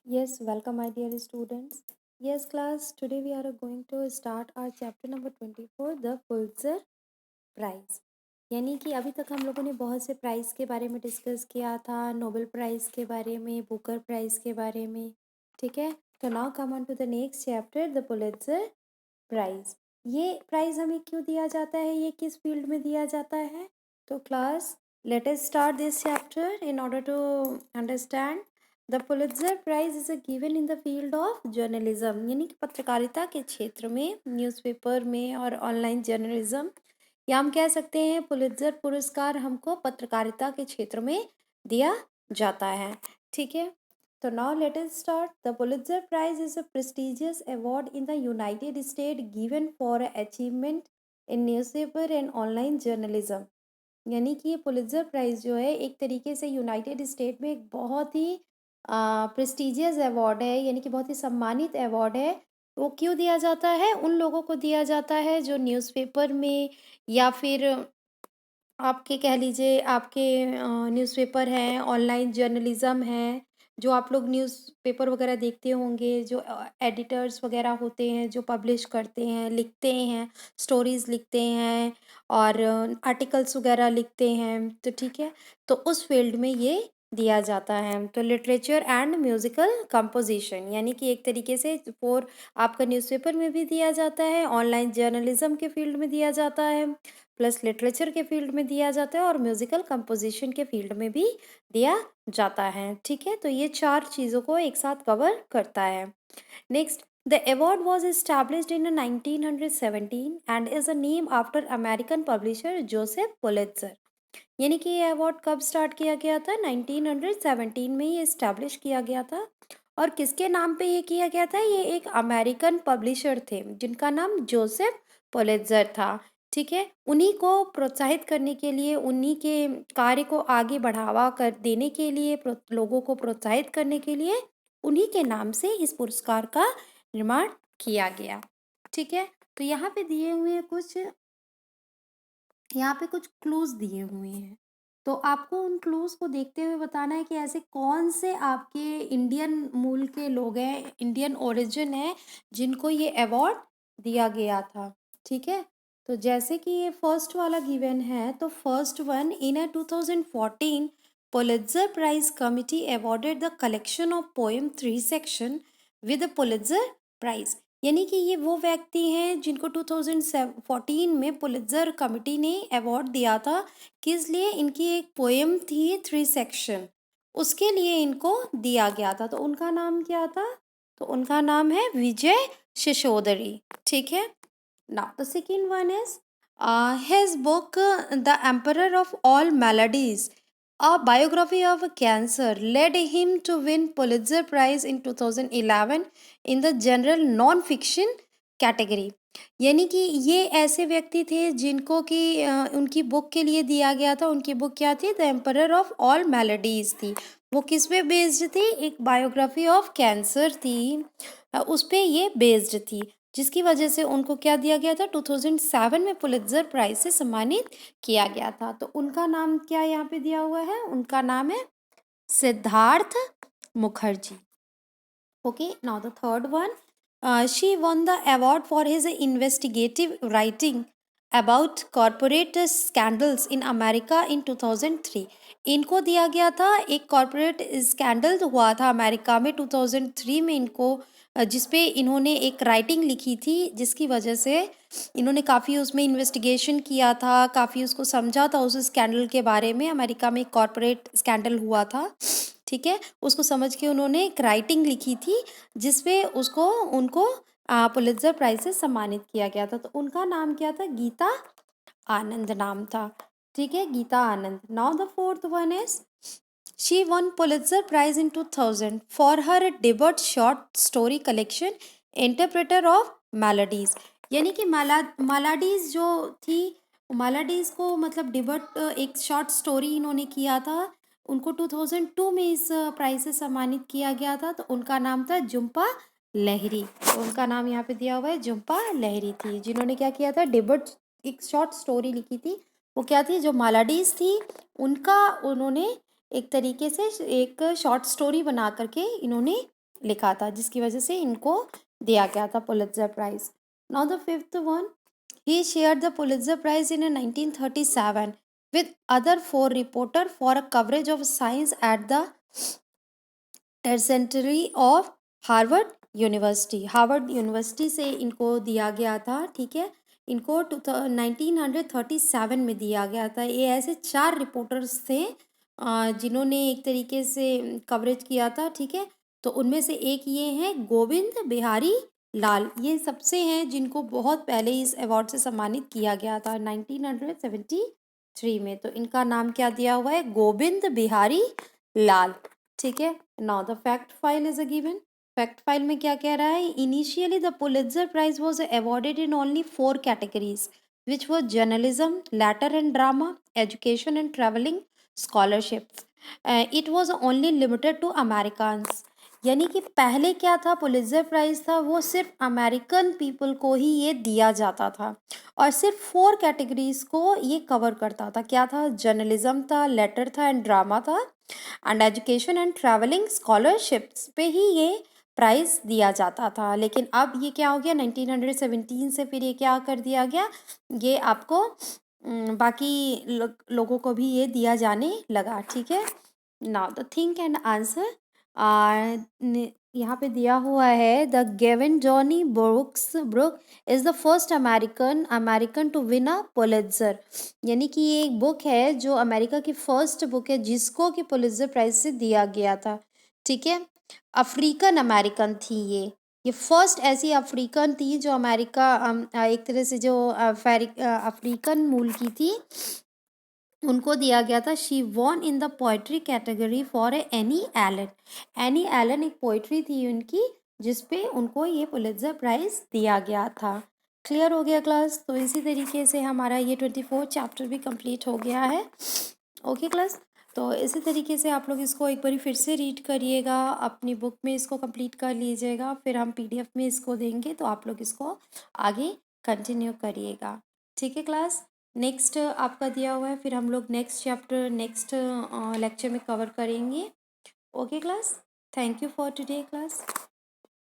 Yes, welcome, my dear students. Yes, class, today we are going to start our chapter number 24, the Pulitzer prize. यानी कि अभी तक हम लोगों ने बहुत से प्राइज़ के बारे में डिस्कस किया था, नोबेल प्राइज़ के बारे में, बुकर प्राइज़ के बारे में, ठीक है। तो now come on to the next chapter, the Pulitzer prize. ये प्राइज़ हमें क्यों दिया जाता है, ये किस फील्ड में दिया जाता है? तो class, let us start this chapter in order to understand. The Pulitzer prize is given in the field of journalism, यानी कि पत्रकारिता के क्षेत्र में, न्यूज़पेपर में और ऑनलाइन जर्नलिज्म, या हम कह सकते हैं पुलित्ज़र पुरस्कार हमको पत्रकारिता के क्षेत्र में दिया जाता है, ठीक है। तो now let us start. The Pulitzer prize is a prestigious award in the United State given for achievement in newspaper and online journalism. यानी कि ये पुलित्ज़र प्राइज़ जो है एक तरीके से यूनाइटेड स्टेट में एक बहुत ही प्रेस्टिजियस अवार्ड है, यानी कि बहुत ही सम्मानित अवार्ड है। वो क्यों दिया जाता है? उन लोगों को दिया जाता है जो न्यूज़पेपर में या फिर आपके कह लीजिए आपके न्यूज़पेपर हैं, ऑनलाइन जर्नलिज़्म है, जो आप लोग न्यूज़पेपर वगैरह देखते होंगे, जो एडिटर्स वगैरह होते हैं, जो पब्लिश करते हैं, लिखते हैं, स्टोरीज़ लिखते हैं और आर्टिकल्स वगैरह लिखते हैं, तो ठीक है। तो उस फील्ड में ये दिया जाता है। तो लिटरेचर एंड म्यूज़िकल कंपोज़िशन, यानी कि एक तरीके से फॉर आपका न्यूज़पेपर में भी दिया जाता है, ऑनलाइन जर्नलिज़्म के फील्ड में दिया जाता है, प्लस लिटरेचर के फील्ड में दिया जाता है और म्यूजिकल कंपोजिशन के फील्ड में भी दिया जाता है, ठीक है। तो ये चार चीज़ों को एक साथ कवर करता है। Next, the award was established in 1917 and is a name after American publisher Joseph Pulitzer। यानी कि ये अवार्ड कब स्टार्ट किया गया था? 1917 में ये इस्टेब्लिश किया गया था। और किसके नाम पे ये किया गया था? ये एक अमेरिकन पब्लिशर थे जिनका नाम जोसेफ पुलित्ज़र था, ठीक है। उन्हीं को प्रोत्साहित करने के लिए, उन्हीं के कार्य को आगे बढ़ावा कर देने के लिए, लोगों को प्रोत्साहित करने के लिए उन्हीं के नाम से इस पुरस्कार का निर्माण किया गया, ठीक है। तो यहाँ पे दिए हुए कुछ यहाँ पे कुछ क्लूज़ दिए हुए हैं, तो आपको उन क्लूज़ को देखते हुए बताना है कि ऐसे कौन से आपके इंडियन मूल के लोग हैं, इंडियन ओरिजिन है, जिनको ये अवार्ड दिया गया था, ठीक है। तो जैसे कि ये फर्स्ट वाला गिवन है, तो first one in 2014 Pulitzer prize committee awarded the collection of poem 3 section with Pulitzer prize. यानी कि ये वो व्यक्ति हैं जिनको 2014 में पुलित्ज़र कमिटी ने अवार्ड दिया था। किस लिए? इनकी एक पोएम थी 3 सेक्शन, उसके लिए इनको दिया गया था। तो उनका नाम क्या था? तो उनका नाम है विजय शिशोदरी, ठीक है। Now the second one is his book the emperor of all melodies, a biography of cancer, led him to win Pulitzer Prize in 2011 in the general non-fiction category। यानी कि ये ऐसे व्यक्ति थे जिनको कि उनकी बुक के लिए दिया गया था। उनकी बुक क्या थी? The emperor of all melodies थी। वो किस पे बेस्ड थी? एक बायोग्राफी ऑफ कैंसर थी, उस पे ये बेस्ड थी, जिसकी वजह से उनको क्या दिया गया था? 2007 में पुलित्ज़र प्राइज से सम्मानित किया गया था। तो उनका नाम क्या यहाँ पे दिया हुआ है? उनका नाम है Siddharth Mukherjee. Okay, now the third one, she won the award for his investigative writing about corporate scandals in America in 2003। इनको दिया गया था, एक कॉरपोरेट स्कैंडल हुआ था अमेरिका में 2003 में इनको, जिसपे इन्होंने एक राइटिंग लिखी थी, जिसकी वजह से इन्होंने काफ़ी उसमें इन्वेस्टिगेशन किया था, काफ़ी उसको समझा था उस स्कैंडल के बारे में। अमेरिका में एक कॉरपोरेट स्कैंडल हुआ था, ठीक है। उसको समझ के उन्होंने एक राइटिंग लिखी थी, जिसपे उसको उनको पुलित्ज़र प्राइज से सम्मानित किया गया था। तो उनका नाम क्या था? गीता आनंद नाम था, ठीक है, Geeta Anand. Now the fourth one is she won Pulitzer Prize in 2000 for her debut short story collection Interpreter of Melodies। यानी कि मेलोडीज जो थी, मेलोडीज को मतलब डिबट एक शॉर्ट स्टोरी इन्होंने किया था, उनको 2002 में इस प्राइज से सम्मानित किया गया था। तो उनका नाम था जुम्पा लहरी। तो उनका नाम यहाँ पे दिया हुआ है, जुम्पा लहरी थी, जिन्होंने क्या किया था? डिबट एक शॉर्ट स्टोरी लिखी थी। वो क्या थी? जो मेलोडीज थी उनका उन्होंने एक तरीके से एक शॉर्ट स्टोरी बना करके इन्होंने लिखा था, जिसकी वजह से इनको दिया गया था Pulitzer prize. Now the fifth one, he shared the Pulitzer Prize in 1937 with other 4 reporter for a coverage of science at the tertiary of Harvard university. Harvard university से इनको दिया गया था, ठीक है। इनको 1937 में दिया गया था। ये ऐसे 4 रिपोर्टर्स थे जिन्होंने एक तरीके से कवरेज किया था, ठीक है। तो उनमें से एक ये हैं गोविंद बिहारी लाल। ये सबसे हैं जिनको बहुत पहले इस अवार्ड से सम्मानित किया गया था 1973 में। तो इनका नाम क्या दिया हुआ है? गोविंद बिहारी लाल, ठीक है। Now the fact file is a given. Fact file में क्या कह रहा है? Initially the Pulitzer prize was awarded in only 4 categories which were journalism, latter and drama, education and traveling, scholarships. It was only limited to Americans. यानी कि पहले क्या था, पुलित्जर प्राइज था वो सिर्फ अमेरिकन पीपल को ही ये दिया जाता था और सिर्फ 4 कैटेगरीज को ये कवर करता था। क्या था? जर्नलिज्म था, लेटर था एंड ड्रामा था, and education and travelling scholarships पे ही ये प्राइज़ दिया जाता था। लेकिन अब ये क्या हो गया, 1917 से फिर ये क्या कर दिया गया, ये आपको बाकी लोगों को भी ये दिया जाने लगा, ठीक है। Now the think and answer यहाँ पे दिया हुआ है, the Gwendolyn Brook is the first American to win a Pulitzer. यानी कि ये एक बुक है जो अमेरिका की फर्स्ट बुक है जिसको कि पुलित्जर प्राइज से दिया गया था, ठीक है। अफ्रीकन अमेरिकन थी ये फर्स्ट ऐसी अफ्रीकन थी जो अमेरिका एक तरह से जो अफ्रीकन मूल की थी, उनको दिया गया था। She won in the poetry category for Annie Allen. Annie Allen एक पोइट्री थी उनकी जिसपे उनको ये पुलित्जर प्राइज दिया गया था। क्लियर हो गया क्लास? तो इसी तरीके से हमारा ये 24 चैप्टर भी कंप्लीट हो गया है। ओके क्लास, तो इसी तरीके से आप लोग इसको एक बार फिर से रीड करिएगा, अपनी बुक में इसको कंप्लीट कर लीजिएगा, फिर हम PDF में इसको देंगे तो आप लोग इसको आगे कंटिन्यू करिएगा, ठीक है क्लास। नेक्स्ट आपका दिया हुआ है, फिर हम लोग नेक्स्ट चैप्टर नेक्स्ट लेक्चर में कवर करेंगे। Okay class, thank you for today class.